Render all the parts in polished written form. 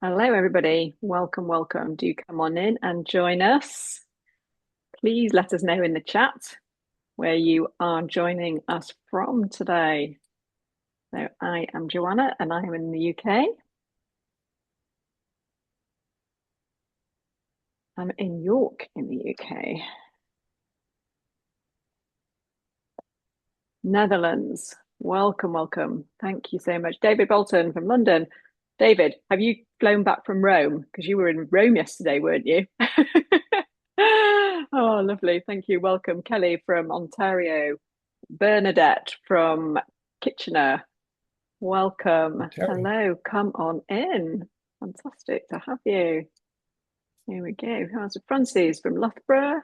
Hello, everybody. Welcome, welcome. Do come on in and join us. Please let us know in the chat where you are joining us from today. So, I am Joanna and I am in the UK. I'm in York in the UK. Netherlands. Welcome, welcome. Thank you so much. David Bolton from London. David, have you flown back from Rome? Because you were in Rome yesterday, weren't you? Oh, lovely. Thank you. Welcome, Kelly from Ontario. Bernadette from Kitchener. Welcome. Terry. Hello. Come on in. Fantastic to have you. Here we go. How's Francis from Loughborough?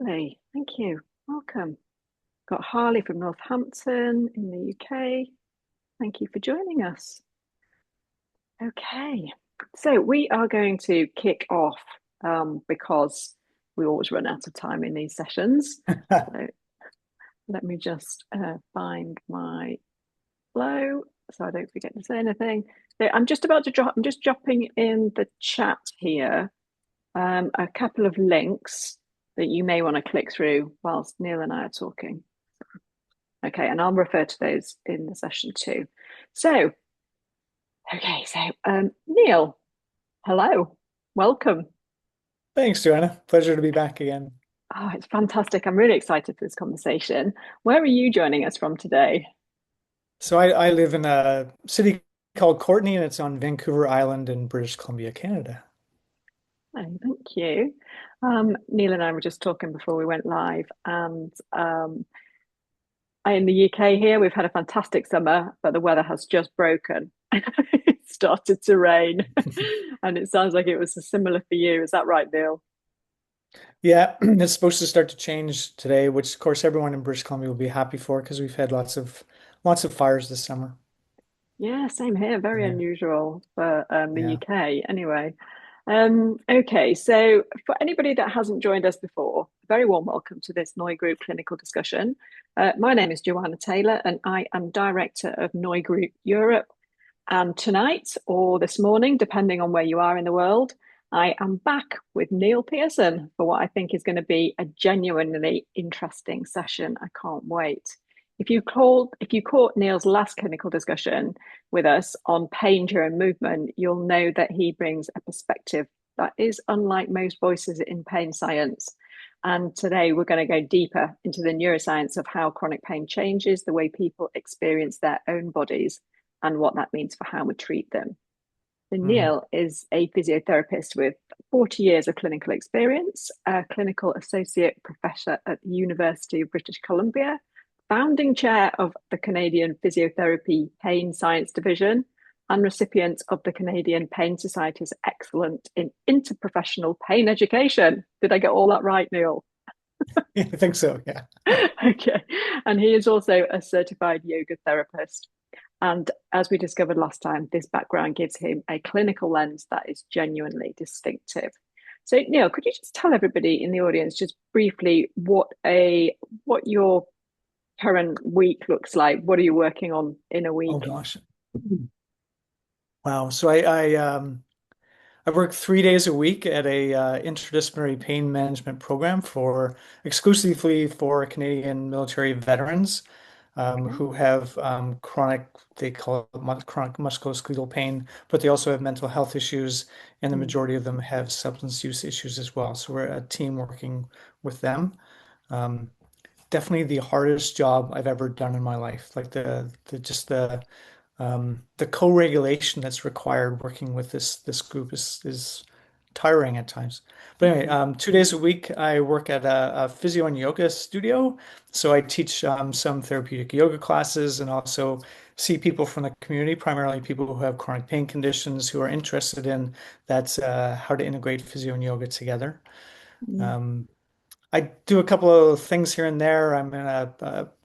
Hey, thank you. Welcome. Got Harley from Northampton in the UK. Thank you for joining us. Okay, so we are going to kick off because we always run out of time in these sessions. So let me just find my flow so I don't forget to say anything. So I'm just about to drop, I'm just dropping in the chat here a couple of links that you may want to click through whilst Neil and I are talking. Okay, and I'll refer to those in the session too. So, okay, so Neil, hello, welcome. Thanks, Joanna. Pleasure to be back again. Oh, it's fantastic. I'm really excited for this conversation. Where are you joining us from today? So I live in a city called Courtenay, and it's on Vancouver Island in British Columbia, Canada. Oh, thank you. Neil and I were just talking before we went live, and in the UK here, we've had a fantastic summer, but the weather has just broken. It started to rain, and it sounds like it was similar for you. Is that right, Neil? Yeah, it's supposed to start to change today, which of course everyone in British Columbia will be happy for because we've had lots of fires this summer. Yeah, same here. Very Yeah, unusual for the yeah. UK. Anyway, okay. So for anybody that hasn't joined us before, very warm welcome to this Noi Group clinical discussion. My name is Joanna Taylor, and I am director of Noi Group Europe. And tonight or this morning, depending on where you are in the world, I am back with Neil Pearson for what I think is going to be a genuinely interesting session. I can't wait. If you caught Neil's last clinical discussion with us on pain during movement, you'll know that he brings a perspective that is unlike most voices in pain science. And today we're going to go deeper into the neuroscience of how chronic pain changes the way people experience their own bodies and what that means for how we treat them. So Mhm. Neil is a physiotherapist with 40 years of clinical experience, a clinical associate professor at the University of British Columbia, founding chair of the Canadian Physiotherapy Pain Science Division, and recipient of the Canadian Pain Society's Excellent in Interprofessional Pain Education. Did I get all that right, Neil? Yeah, I think so. Yeah. Okay. And he is also a certified yoga therapist. And as we discovered last time, this background gives him a clinical lens that is genuinely distinctive. So, Neil, could you just tell everybody in the audience just briefly what your current week looks like? What are you working on in a Oh week? gosh. Wow. So I work 3 days a week at a interdisciplinary pain management program for exclusively for Canadian military veterans Okay. who have chronic, they call it chronic musculoskeletal pain, but they also have mental health issues, and the Mm. majority of them have substance use issues as well. So we're a team working with them. Um, Definitely the hardest job I've ever done in my life. Like the co-regulation that's required working with this group is tiring at times. But anyway, Mm. 2 days a week I work at a physio and yoga studio. So I teach some therapeutic yoga classes and also see people from the community, primarily people who have chronic pain conditions who are interested in that's how to integrate physio and yoga together. Mm. Um, I do a couple of things here and there.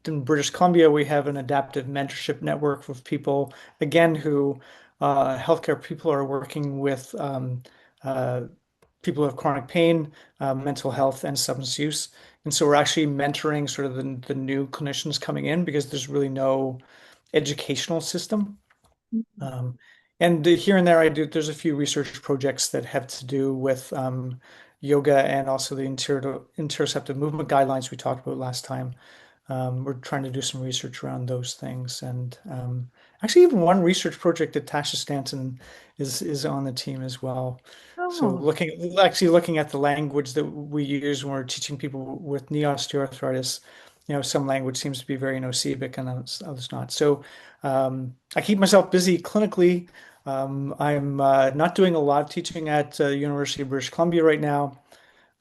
In British Columbia, we have an adaptive mentorship network with people, again, who healthcare people are working with uh, people who have chronic pain, mental health, and substance use. And so we're actually mentoring sort of the new clinicians coming in because there's really no educational system. Mm. Um, And here and there, there's a few research projects that have to do with yoga and also the interoceptive movement guidelines we talked about last time. We're trying to do some research around those things. And actually, even one research project that Tasha Stanton is on the team as well. So Oh, looking at the language that we use when we're teaching people with knee osteoarthritis, some language seems to be very nocivic and others not. So I keep myself busy clinically. I'm not doing a lot of teaching at University of British Columbia right now,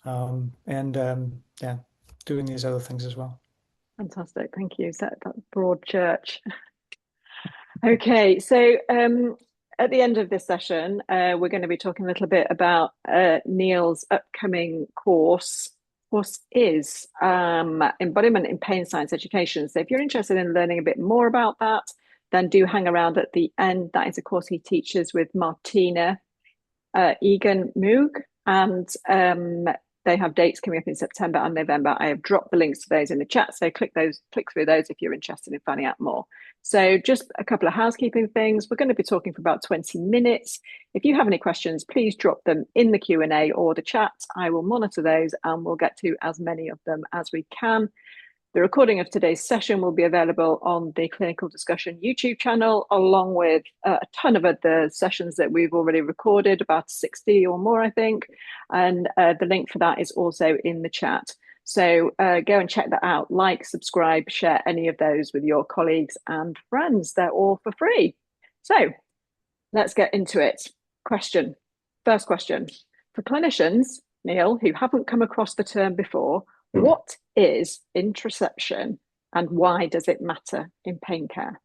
and yeah, doing these other things as well. fantastic. Thank you. So that broad church. Okay, so at the end of this session, we're going to be talking a little bit about Neil's upcoming course. Course is Embodiment in Pain Science Education. So if you're interested in learning a bit more about that, then do hang around at the end. That is a course he teaches with Martina Egan Moog, and they have dates coming up in September and November. I have dropped the links to those in the chat, so click through those if you're interested in finding out more. So just a couple of housekeeping things. We're going to be talking for about 20 minutes. If you have any questions, please drop them in the Q&A or the chat. I will monitor those and we'll get to as many of them as we can. The recording of today's session will be available on the Clinical Discussion YouTube channel, along with a ton of other sessions that we've already recorded, about 60 or more, I think. And the link for that is also in the chat. So go and check that out. Like, subscribe, share any of those with your colleagues and friends. They're all for free. So let's get into it. First question. For clinicians, Neil, who haven't come across the term before, what is interoception and why does it matter in pain care?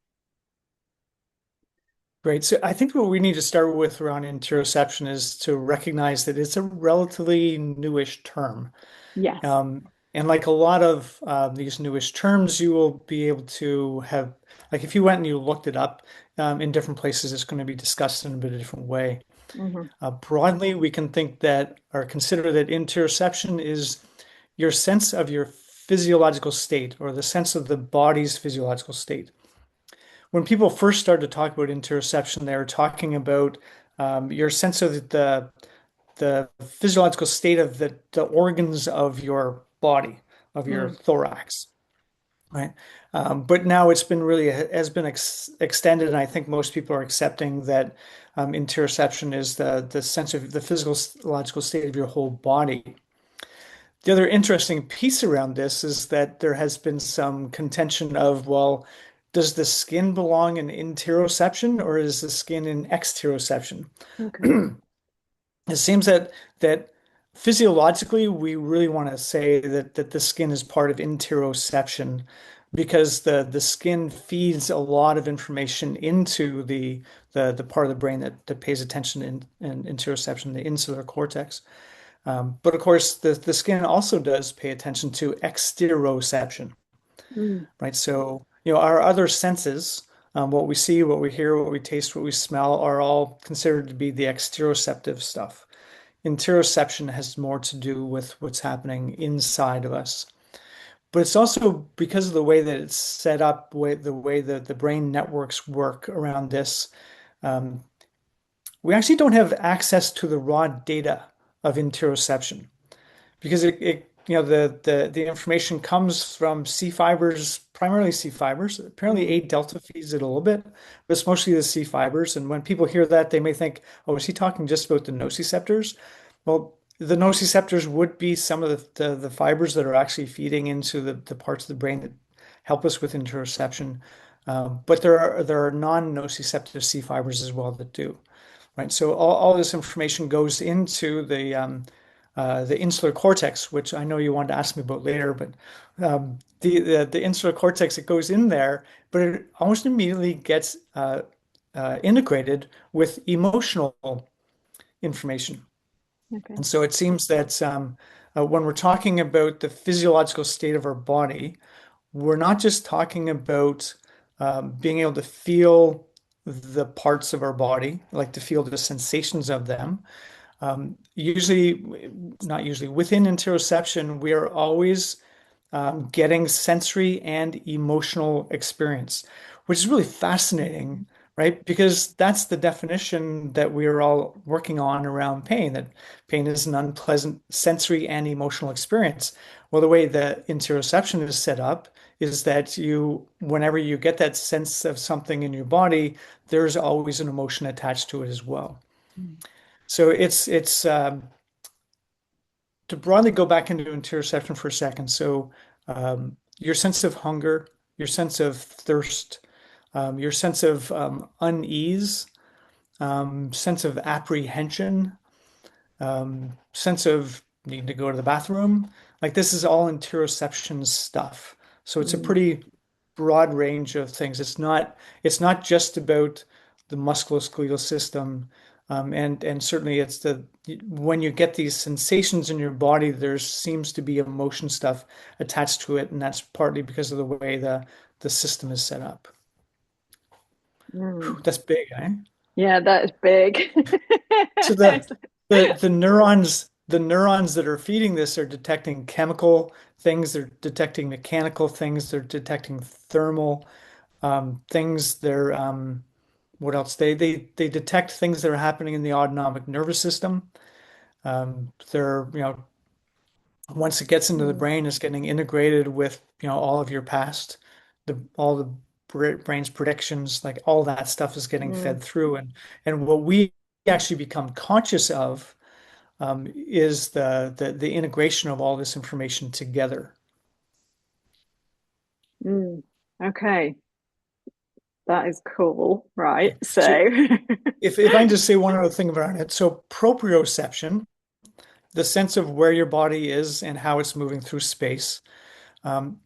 Great. So I think what we need to start with around interoception is to recognize that it's a relatively newish term. Yes. And like a lot of these newish terms, you will be able to have, like if you went and you looked it up in different places, it's going to be discussed in a bit of a different way. Mm-hmm. Broadly, we can think that or consider that interoception is your sense of your physiological state or the sense of the body's physiological state. When people first started to talk about interoception, they were talking about your sense of the physiological state of the organs of your body, of your Mm. thorax, right? But now it's been really has been extended, and I think most people are accepting that interoception is the sense of the physiological state of your whole body. The other interesting piece around this is that there has been some contention of, well, does the skin belong in interoception or is the skin in exteroception? Okay. It seems that physiologically we really want to say that the skin is part of interoception because the skin feeds a lot of information into the part of the brain that pays attention in interoception, the insular cortex. But of course, the skin also does pay attention to exteroception, Mm. right? So, our other senses, what we see, what we hear, what we taste, what we smell, are all considered to be the exteroceptive stuff. Interoception has more to do with what's happening inside of us. But it's also because of the way that it's set up, the way that the brain networks work around this. Um, we actually don't have access to the raw data of interoception because the information comes from C fibers, primarily C fibers. Apparently Mm. A delta feeds it a little bit, but it's mostly the C fibers. And when people hear that, they may think, oh, is he talking just about the nociceptors? Well, the nociceptors would be some of the fibers that are actually feeding into the parts of the brain that help us with interoception. But there are non-nociceptive C fibers as well that do, right? So all this information goes into the insular cortex, which I know you wanted to ask me about later, but the insular cortex, it goes in there, but it almost immediately gets integrated with emotional information. Okay. And so it seems that when we're talking about the physiological state of our body, we're not just talking about being able to feel the parts of our body, like to feel the sensations of them. Not usually, within interoception, we are always getting sensory and emotional experience, which is really fascinating, right? Because that's the definition that we're all working on around pain, that pain is an unpleasant sensory and emotional experience. Well, the way the interoception is set up is that whenever you get that sense of something in your body, there's always an emotion attached to it as well. Mm. So it's to broadly go back into interoception for a second. So your sense of hunger, your sense of thirst, your sense of unease, sense of apprehension, sense of needing to go to the bathroom. Like this is all interoception stuff. So it's a Mm. pretty broad range of things. It's not just about the musculoskeletal system. And certainly it's the when you get these sensations in your body, there seems to be emotion stuff attached to it, and that's partly because of the way the system is set up. Mm. Whew, that's big, eh? Yeah, that is big. So the neurons that are feeding this are detecting chemical things, they're detecting mechanical things, they're detecting thermal things. What else? They detect things that are happening in the autonomic nervous system. They're, once it gets into the Mm. brain, it's getting integrated with, all of your past, all the brain's predictions, like all that stuff is getting Mm. fed through. And what we actually become conscious of is the integration of all this information together. Mm. Okay, that is cool. Right. Okay. So So, if I can just say one other thing about it. So proprioception, the sense of where your body is and how it's moving through space. Um,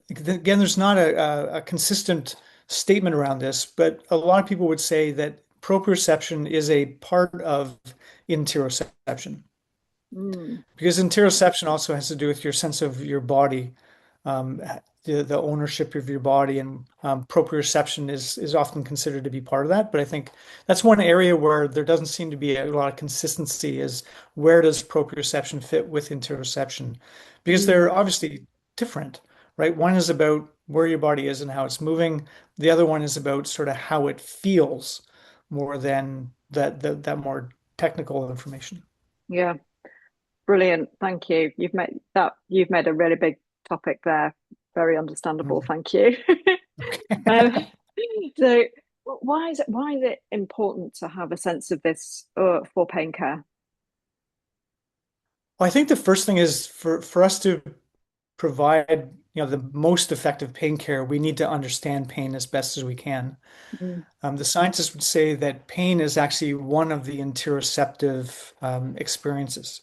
again, there's not a consistent statement around this, but a lot of people would say that proprioception is a part of interoception. mm. Because interoception also has to do with your sense of your body, um, the ownership of your body, and proprioception is often considered to be part of that. But I think that's one area where there doesn't seem to be a lot of consistency is where does proprioception fit with interoception? Because they're Mm. obviously different, right? One is about where your body is and how it's moving. The other one is about sort of how it feels more than that more technical information. Yeah, brilliant. Thank you. You've made a really big topic there. Very understandable. Mm. Thank you. Um, Okay. so why is it important to have a sense of this for pain care? Well, I think the first thing is for us to provide, the most effective pain care, we need to understand pain as best as we can. Mm. The scientists would say that pain is actually one of the interoceptive experiences.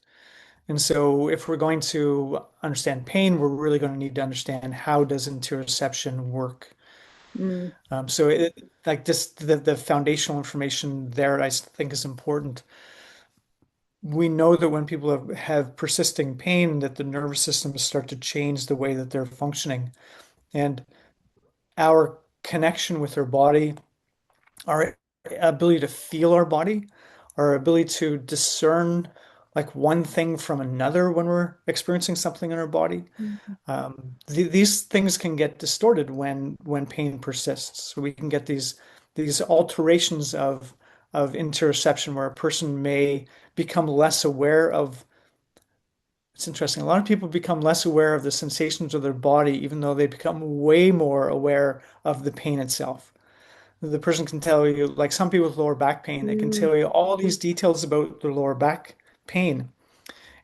And so if we're going to understand pain, we're really going to need to understand how does interoception work. Mm. So like this, the foundational information there, I think is important. We know that when people have persisting pain, that the nervous systems start to change the way that they're functioning. And our connection with our body, our ability to feel our body, our ability to discern like one thing from another when we're experiencing something in our body, Mm. these things can get distorted when pain persists. So we can get these alterations of interoception where a person may become less aware of. It's interesting. A lot of people become less aware of the sensations of their body, even though they become way more aware of the pain itself. The person can tell you, like some people with lower back pain, they can Mm. tell you all these details about their lower back pain.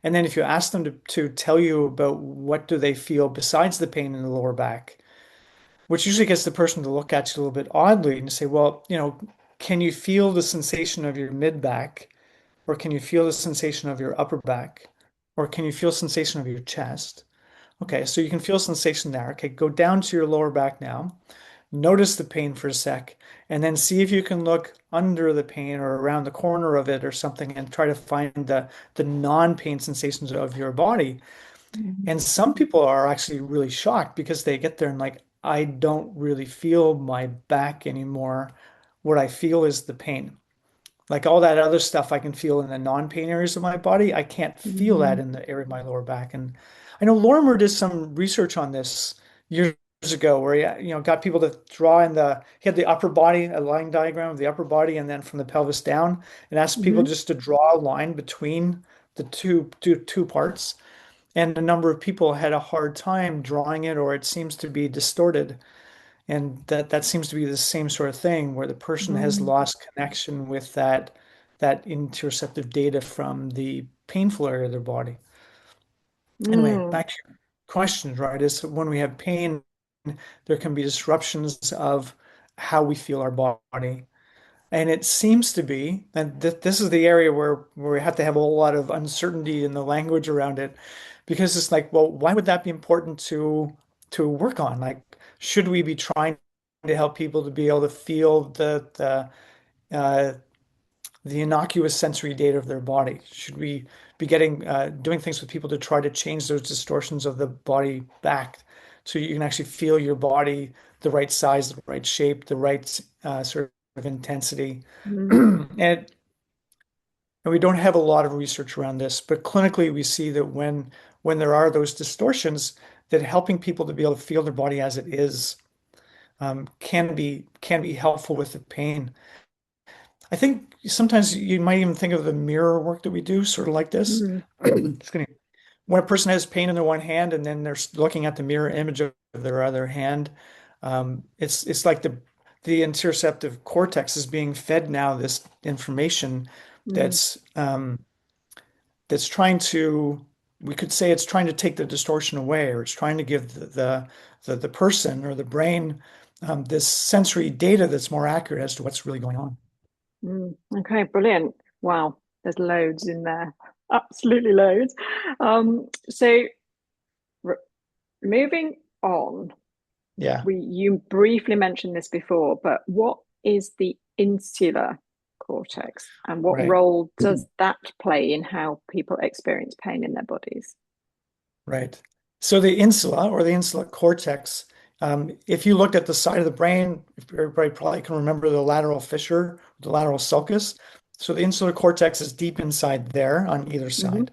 And then if you ask them to tell you about what do they feel besides the pain in the lower back, which usually gets the person to look at you a little bit oddly and say, well, can you feel the sensation of your mid back? Or can you feel the sensation of your upper back? Or can you feel sensation of your chest? Okay, so you can feel sensation there. Okay, go down to your lower back now. Notice the pain for a sec, and then see if you can look under the pain or around the corner of it or something and try to find the non-pain sensations of your body. Mm. And some people are actually really shocked because they get there and like, I don't really feel my back anymore. What I feel is the pain. Like all that other stuff I can feel in the non-pain areas of my body, I can't feel that Mm. in the area of my lower back. And I know Lorimer did some research on this years ago where got people to draw he had the upper body, a line diagram of the upper body, and then from the pelvis down, and asked people Hmm. just to draw a line between the two parts. And a number of people had a hard time drawing it, or it seems to be distorted. And that seems to be the same sort of thing where the person has Mm. lost connection with that interoceptive data from the painful area of their body. Anyway, Mm. back to your questions, right? Is when we have pain, there can be disruptions of how we feel our body. And it seems to be, and this is the area where we have to have a whole lot of uncertainty in the language around it, because it's like, well, why would that be important to work on? Like, should we be trying to help people to be able to feel the innocuous sensory data of their body? Should we be getting doing things with people to try to change those distortions of the body back so you can actually feel your body, the right size, the right shape, the right sort of intensity? Mm. And we don't have a lot of research around this, but clinically we see that when there are those distortions, that helping people to be able to feel their body as it is can be helpful with the pain. I think sometimes you might even think of the mirror work that we do, sort of like this. Mm. Excuse me. When a person has pain in their one hand and then they're looking at the mirror image of their other hand, it's like the interoceptive cortex is being fed now this information Mm. that's that's trying to, we could say it's trying to take the distortion away, or it's trying to give the person or the brain this sensory data that's more accurate as to what's really going on. Mm. Okay, brilliant. Wow, there's loads in there. Absolutely loads. So r moving on, Yeah, you briefly mentioned this before, but what is the insular cortex and what right, role does that play in how people experience pain in their bodies? right. So the insula or the insular cortex, if you looked at the side of the brain, everybody probably can remember the lateral fissure, the lateral sulcus. So the insular cortex is deep inside there on either Hmm. side.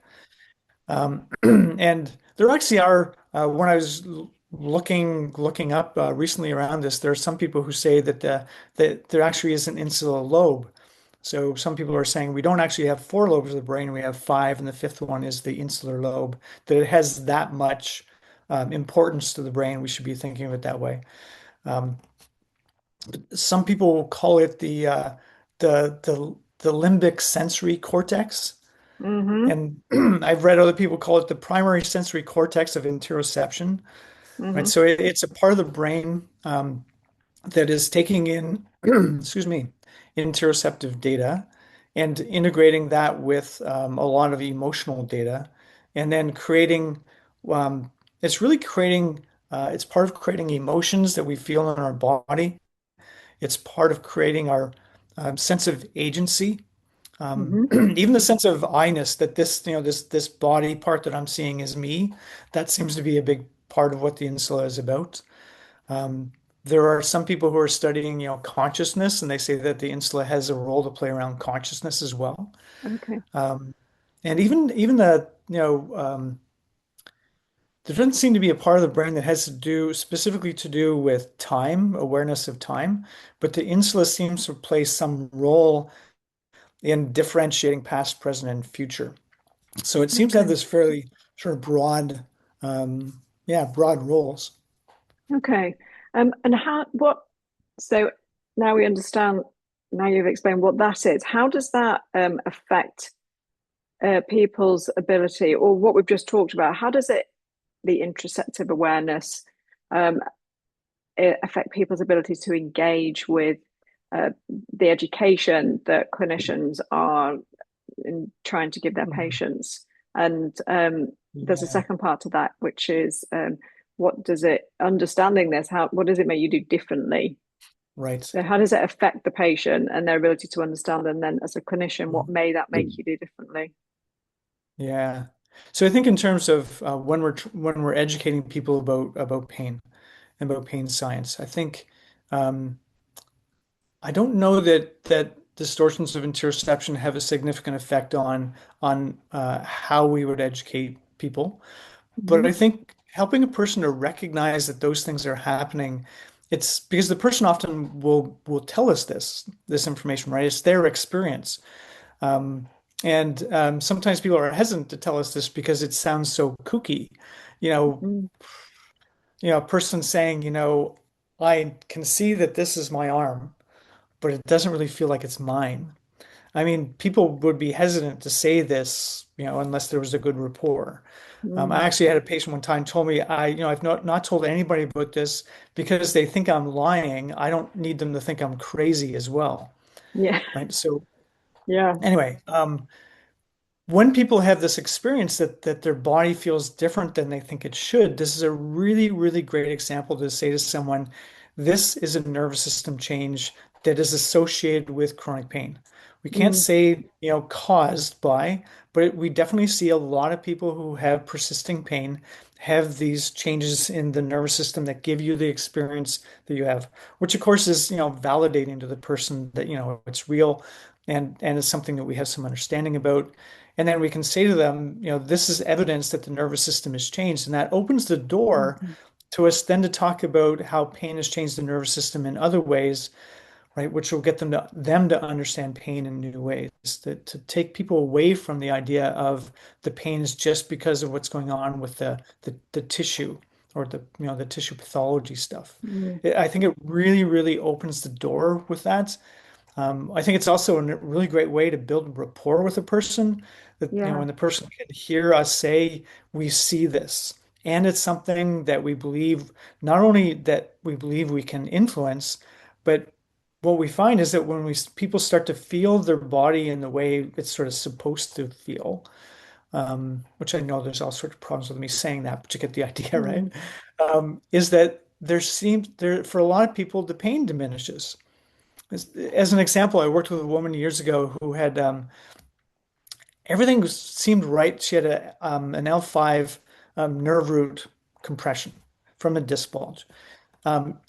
And there actually are, when I was looking up recently around this, there are some people who say that there actually is an insular lobe. So some people are saying we don't actually have four lobes of the brain, we have five, and the fifth one is the insular lobe. That it has that much importance to the brain. We should be thinking of it that way. Um, some people will call it the limbic sensory cortex. Hmm. And I've read other people call it the primary sensory cortex of interoception, right? Hmm. So it's a part of the brain that is taking in, excuse me, interoceptive data and integrating that with a lot of emotional data, and then creating, um, it's really creating, it's part of creating emotions that we feel in our body. It's part of creating our sense of agency, Hmm. even the sense of I-ness that this body part that I'm seeing is me. That seems to be a big part of what the insula is about. Um, there are some people who are studying, consciousness, and they say that the insula has a role to play around consciousness as well. Okay. Um, and even there doesn't seem to be a part of the brain that has to do specifically to do with time, awareness of time, but the insula seems to play some role in differentiating past, present, and future. So it seems to have Okay. this fairly sort of broad roles. Okay. And so now we understand, now you've explained what that is. How does that affect people's ability, or what we've just talked about? How does the interoceptive awareness, um, affect people's ability to engage with uh, the education that clinicians are in trying to give their Mhm. patients? And there's a Yeah, second part to that, which is what does it, understanding this, what does it make you do differently? right. So how does it affect the patient and their ability to understand? And then as a clinician, what Mhm. may that make you do differently? Yeah. So I think in terms of when we're educating people about pain and about pain science, I think um, I don't know that distortions of interoception have a significant effect on how we would educate people. But Hmm. I think helping a person to recognize that those things are happening. It's because the person often will tell us this information, right? It's their experience. Um, and sometimes people are hesitant to tell us this because it sounds so kooky. You know, Mm, a person saying, I can see that this is my arm, but it doesn't really feel like it's mine. I mean, people would be hesitant to say this, unless there was a good rapport. I mm, actually had a patient one time told me, I've not told anybody about this because they think I'm lying. I don't need them to think I'm crazy as well, yeah. right? So Yeah. anyway, when people have this experience that their body feels different than they think it should, this is a really, really great example to say to someone, this is a nervous system change that is associated with chronic pain. We can't Mm, say, caused by, but we definitely see a lot of people who have persisting pain have these changes in the nervous system that give you the experience that you have, which of course is, validating to the person that, it's real and it's something that we have some understanding about. And then we can say to them, this is evidence that the nervous system has changed. And that opens the door mhm, to us then to talk about how pain has changed the nervous system in other ways, right? Which will get them to understand pain in new ways, to take people away from the idea of the pain is just because of what's going on with the tissue or the tissue pathology stuff. mm, I think it really, really opens the door with that. I think it's also a really great way to build rapport with a person that, yeah. when the person can hear us say, we see this. And it's something that we believe, not only that we believe we can influence, but what we find is that when people start to feel their body in the way it's sort of supposed to feel, which I know there's all sorts of problems with me saying that, but you get the idea, right? Mm, Is that there for a lot of people the pain diminishes. As an example, I worked with a woman years ago who had everything seemed right. She had an L5 nerve root compression from a disc bulge. Um,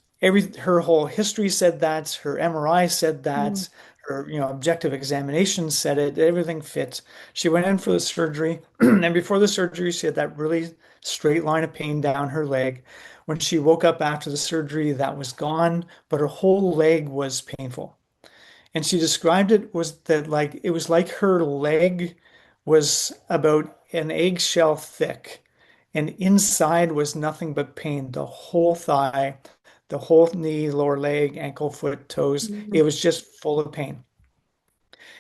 her whole history said that, her MRI said mm, that, her objective examination said it. Everything fit. She went in for the surgery, and before the surgery, she had that really straight line of pain down her leg. When she woke up after the surgery, that was gone, but her whole leg was painful. And she described it was that like it was like her leg was about an eggshell thick, and inside was nothing but pain. The whole thigh, the whole knee, lower leg, ankle, foot, toes. It mm, was just full of pain.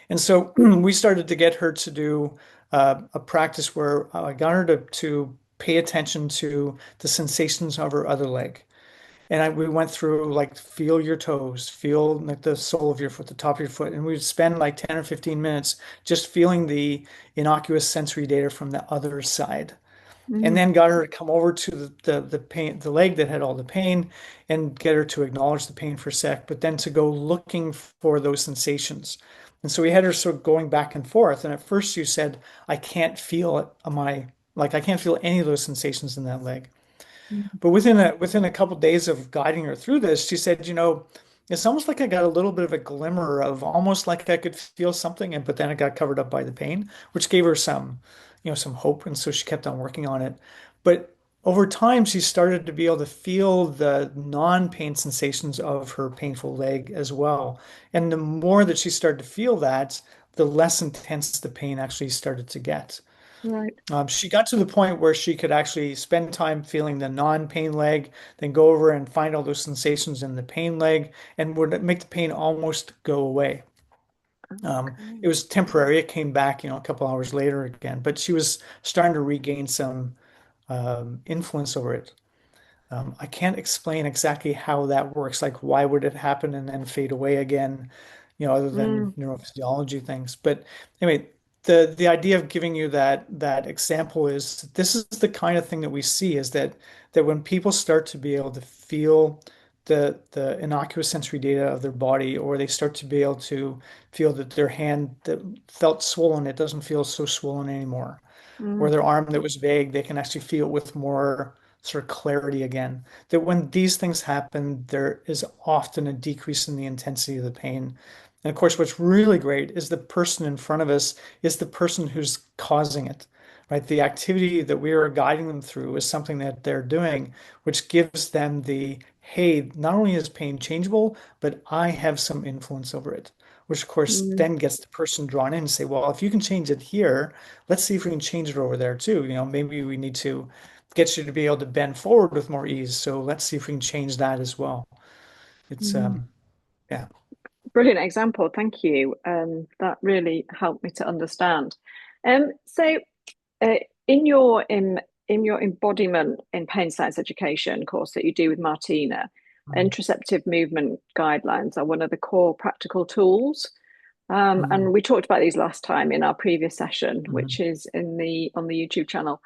And so we started to get her to do a practice where I got her to pay attention to the sensations of her other leg. And we went through like feel your toes, feel like the sole of your foot, the top of your foot, and we'd spend like 10 or 15 minutes just feeling the innocuous sensory data from the other side. And mm, then got her to come over to the pain, the leg that had all the pain, and get her to acknowledge the pain for a sec, but then to go looking for those sensations. And so we had her sort of going back and forth. And at first you said, I can't feel it on I can't feel any of those sensations in that leg. mm, But within a couple of days of guiding her through this, she said, it's almost like I got a little bit of a glimmer of almost like I could feel something, and but then it got covered up by the pain, which gave her some hope, and so she kept on working on it. But over time, she started to be able to feel the non-pain sensations of her painful leg as well. And the more that she started to feel that, the less intense the pain actually started to get. right. She got to the point where she could actually spend time feeling the non-pain leg, then go over and find all those sensations in the pain leg, and would make the pain almost go away. It Okay. was temporary. It came back, a couple hours later again, but she was starting to regain some influence over it. I can't explain exactly how that works. Like, why would it happen and then fade away again, other than Mm, neurophysiology things. But anyway, the idea of giving you that example is this is the kind of thing that we see is that when people start to be able to feel the innocuous sensory data of their body, or they start to be able to feel that their hand that felt swollen, it doesn't feel so swollen anymore, or mm, their arm that was vague, they can actually feel it with more sort of clarity again. That when these things happen, there is often a decrease in the intensity of the pain. And of course, what's really great is the person in front of us is the person who's causing it, right? The activity that we are guiding them through is something that they're doing, which gives them the, hey, not only is pain changeable, but I have some influence over it, which of course Mm, then gets the person drawn in and say, well, if you can change it here, let's see if we can change it over there too. Maybe we need to get you to be able to bend forward with more ease. So let's see if we can change that as well. It's mm. yeah. Brilliant example. Thank you. That really helped me to understand. So, uh, in your in your embodiment in pain science education course that you do with Martina, Mm, interoceptive movement guidelines are one of the core practical tools. And mm, we talked about these last time in our previous session, which mm. is in the on the YouTube channel.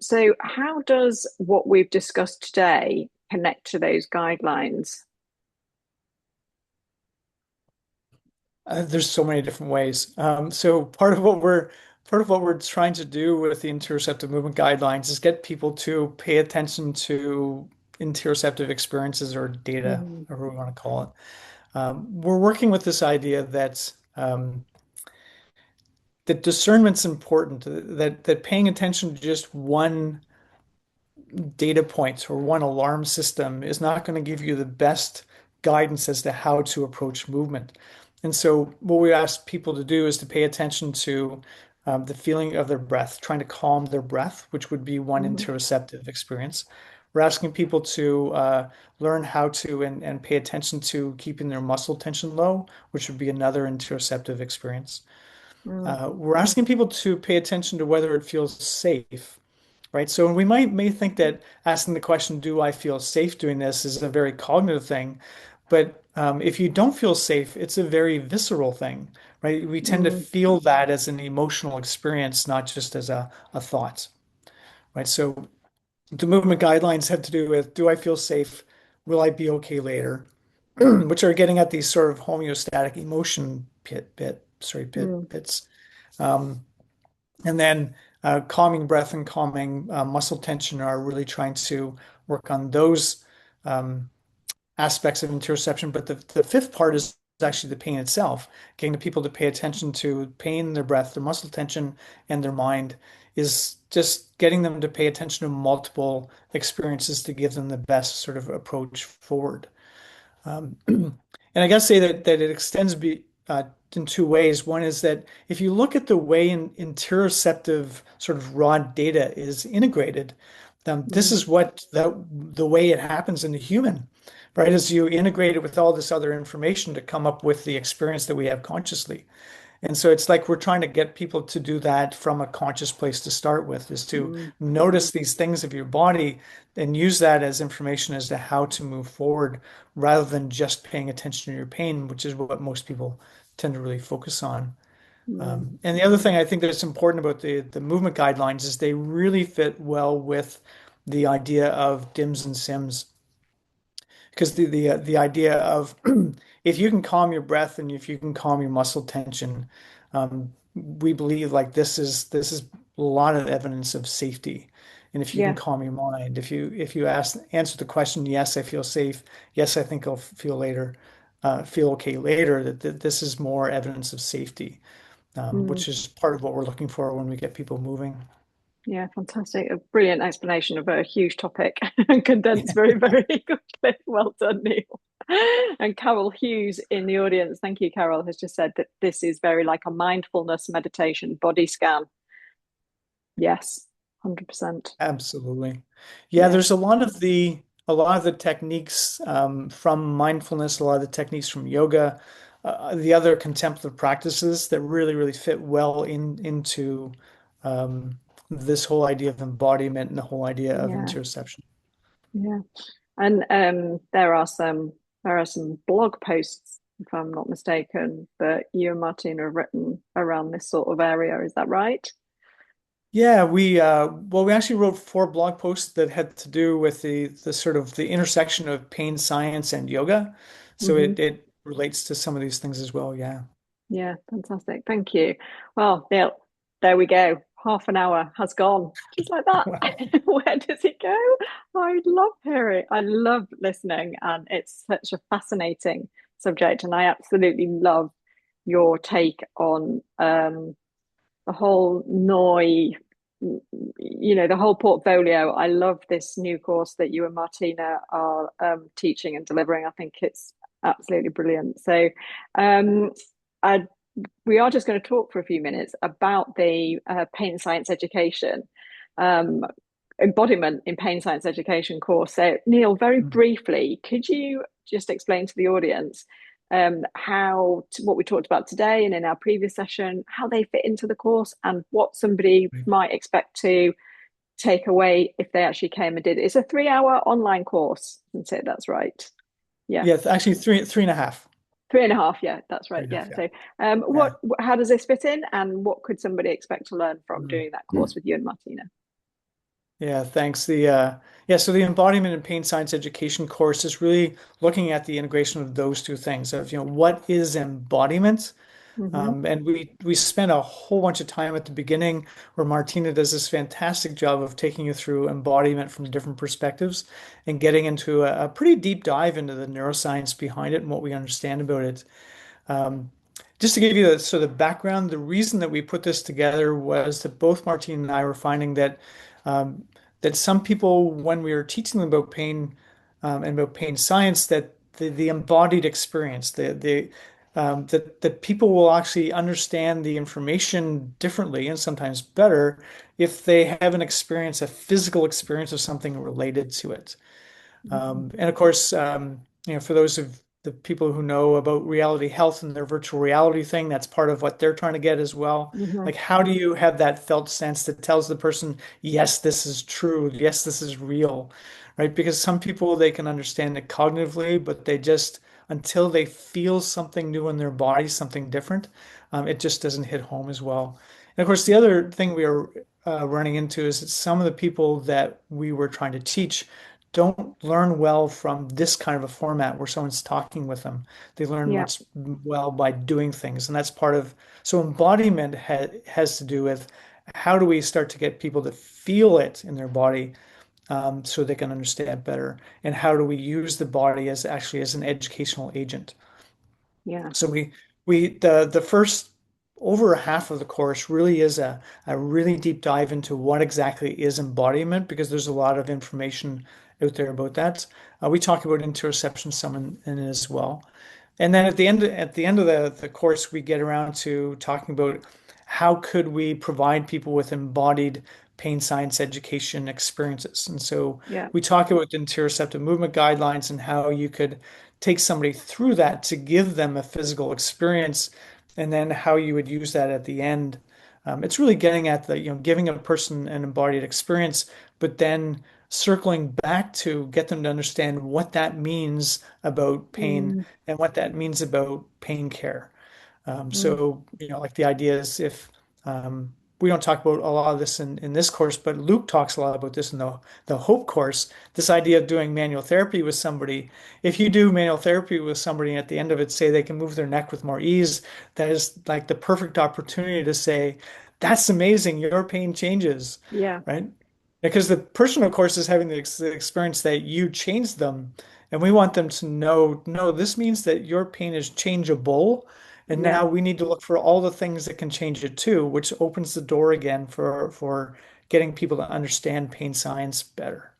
So how does what we've discussed today connect to those guidelines? There's so many different ways. So part of what we're trying to do with the interoceptive movement guidelines is get people to pay attention to interoceptive experiences or data, Mm, or what we want to call it. We're working with this idea that discernment's important, that paying attention to just one data points or one alarm system is not going to give you the best guidance as to how to approach movement. And so, what we ask people to do is to pay attention to the feeling of their breath, trying to calm their breath, which would be one mm, interoceptive experience. We're asking people to learn how to and pay attention to keeping their muscle tension low, which would be another interoceptive experience. mm, We're asking people to pay attention to whether it feels safe, right? So we may think that asking the question, "Do I feel safe doing this?" is a very cognitive thing, but if you don't feel safe, it's a very visceral thing, right? We tend to mm, feel that as an emotional experience, not just as a thought, right? So the movement guidelines have to do with, do I feel safe? Will I be okay later? Which are getting at these sort of homeostatic emotion mm, bits. Um, and then calming breath and calming muscle tension are really trying to work on those um, aspects of interoception. But the fifth part is actually the pain itself, getting the people to pay attention to pain, their breath, their muscle tension, and their mind is just getting them to pay attention to multiple experiences to give them the best sort of approach forward. And I gotta say that it extends in two ways. One is that if you look at the way interoceptive sort of raw data is integrated, this mm, is what the way it happens in the human, right? As you integrate it with all this other information to come up with the experience that we have consciously. And so it's like we're trying to get people to do that from a conscious place to start with, is to mm, notice these things of your body and use that as information as to how to move forward rather than just paying attention to your pain, which is what most people tend to really focus on. mm. And the other thing I think that's important about the movement guidelines is they really fit well with the idea of DIMS and SIMS, because the idea of if you can calm your breath and if you can calm your muscle tension, we believe like this is a lot of evidence of safety. And if you can Yeah. calm your mind, if you answer the question, yes, I feel safe. Yes, I think I'll feel okay later. That this is more evidence of safety, Mm. which is part of what we're looking for when we get people moving. Yeah, fantastic. A brilliant explanation of a huge topic and condensed very, very quickly. Well done, Neil. And Carol Hughes in the audience, thank you, Carol, has just said that this is very like a mindfulness meditation body scan. Yes, 100%. Absolutely. Yeah, Yeah, there's a lot of the techniques from mindfulness, a lot of the techniques from yoga, the other contemplative practices that really, really fit well into um, this whole idea of embodiment and the whole idea of yeah, interoception. yeah. And there are some blog posts, if I'm not mistaken, that you and Martina have written around this sort of area. Is that right? Yeah, we actually wrote four blog posts that had to do with the sort of the intersection of pain science and yoga. So Hmm. it relates to some of these things as well. Yeah. Yeah, fantastic. Thank you. Well, Neil, there we go. Half an hour has gone just like that. Wow. Where does it go? I love hearing. I love listening, and it's such a fascinating subject. And I absolutely love your take on the whole Noi. the whole portfolio. I love this new course that you and Martina are teaching and delivering. I think it's absolutely brilliant. So, um, I, we are just going to talk for a few minutes about the pain science education um, embodiment in pain science education course. So, Neil, very Mhm. briefly, could you just explain to the audience how what we talked about today and in our previous session, how they fit into the course and what somebody might expect to take away if they actually came and did it? It's a 3 hour online course, isn't it? That's right. Yeah. Yeah, actually three and a half. 3.5, yeah, that's Three right. and a half, Yeah. yeah. So, Yeah. how does this fit in, and what could somebody expect to learn from Mhm. doing that course with you and Martina? Yeah, thanks. So the embodiment and pain science education course is really looking at the integration of those two things of, what is embodiment? Hmm. And we spent a whole bunch of time at the beginning where Martina does this fantastic job of taking you through embodiment from different perspectives and getting into a pretty deep dive into the neuroscience behind it and what we understand about it. Um, just to give you the sort of background, the reason that we put this together was that both Martine and I were finding um, that some people, when we were teaching them about pain and about pain science, that the embodied experience, that people will actually understand the information differently and sometimes better if they have an experience, a physical experience of something related to it. And of course, for those of the people who know about reality health and their virtual reality thing, that's part of what they're trying to get as well. Hmm. Like, how do you have that felt sense that tells the person, yes, this is true, yes, this is real, right? Because some people, they can understand it cognitively, but they just, until they feel something new in their body, something different, it just doesn't hit home as well. And of course, the other thing we are running into is that some of the people that we were trying to teach don't learn well from this kind of a format where someone's talking with them. They learn Yeah. much well by doing things, and that's part of. So embodiment has to do with how do we start to get people to feel it in their body, so they can understand better, and how do we use the body as actually as an educational agent. Yeah. So the first over half of the course really is a really deep dive into what exactly is embodiment because there's a lot of information out there about that. We talk about interoception some in it as well. And then at the end of the course, we get around to talking about how could we provide people with embodied pain science education experiences. And so Yeah. we talk about the interoceptive movement guidelines and how you could take somebody through that to give them a physical experience, and then how you would use that at the end. It's really getting at giving a person an embodied experience, but then circling back to get them to understand what that means about pain Mm, and what that means about pain care. mm, Like the idea is if we don't talk about a lot of this in this course, but Luke talks a lot about this in the Hope course. This idea of doing manual therapy with somebody. If you do manual therapy with somebody and at the end of it say they can move their neck with more ease, that is like the perfect opportunity to say, that's amazing, your pain changes, yeah. right? Because the person, of course, is having the experience that you changed them. And we want them to know, no, this means that your pain is changeable. And Yeah. now we need to look for all the things that can change it too, which opens the door again for getting people to understand pain science better.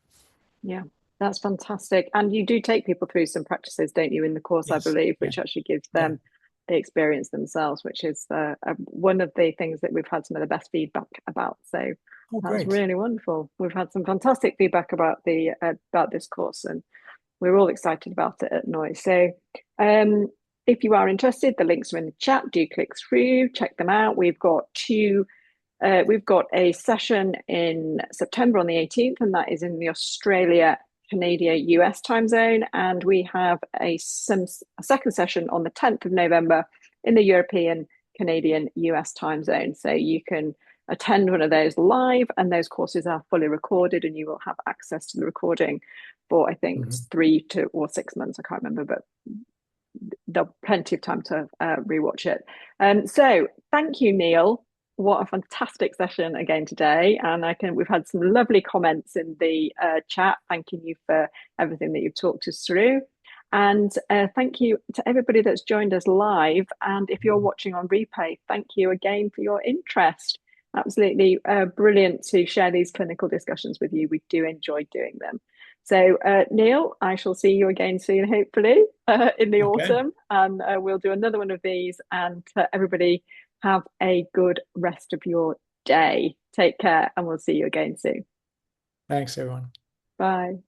Yeah. That's fantastic. And you do take people through some practices, don't you, in the course, I Yes. believe, Yeah. which actually gives Yeah. them the experience themselves, which is one of the things that we've had some of the best feedback about. So Oh, that's great. really wonderful. We've had some fantastic feedback about the about this course, and we're all excited about it at Noise. So, um, if you are interested, the links are in the chat. Do click through, check them out. We've got a session in September on the 18th, and that is in the Australia, Canada, US time zone. And we have a second session on the 10th of November in the European, Canadian, US time zone. So you can attend one of those live, and those courses are fully recorded, and you will have access to the recording for, I think, Mhm. 3 to 6 months. I can't remember, but there'll plenty of time to rewatch it. So thank you, Neil. What a fantastic session again today, and we've had some lovely comments in the chat. Thanking you for everything that you've talked us through, and thank you to everybody that's joined us live. And if you're watching on replay, thank you again for your interest. Absolutely brilliant to share these clinical discussions with you. We do enjoy doing them. So, Neil, I shall see you again soon, hopefully, in the Okay. autumn, and we'll do another one of these. And everybody, have a good rest of your day. Take care, and we'll see you again soon. Thanks, everyone. Bye.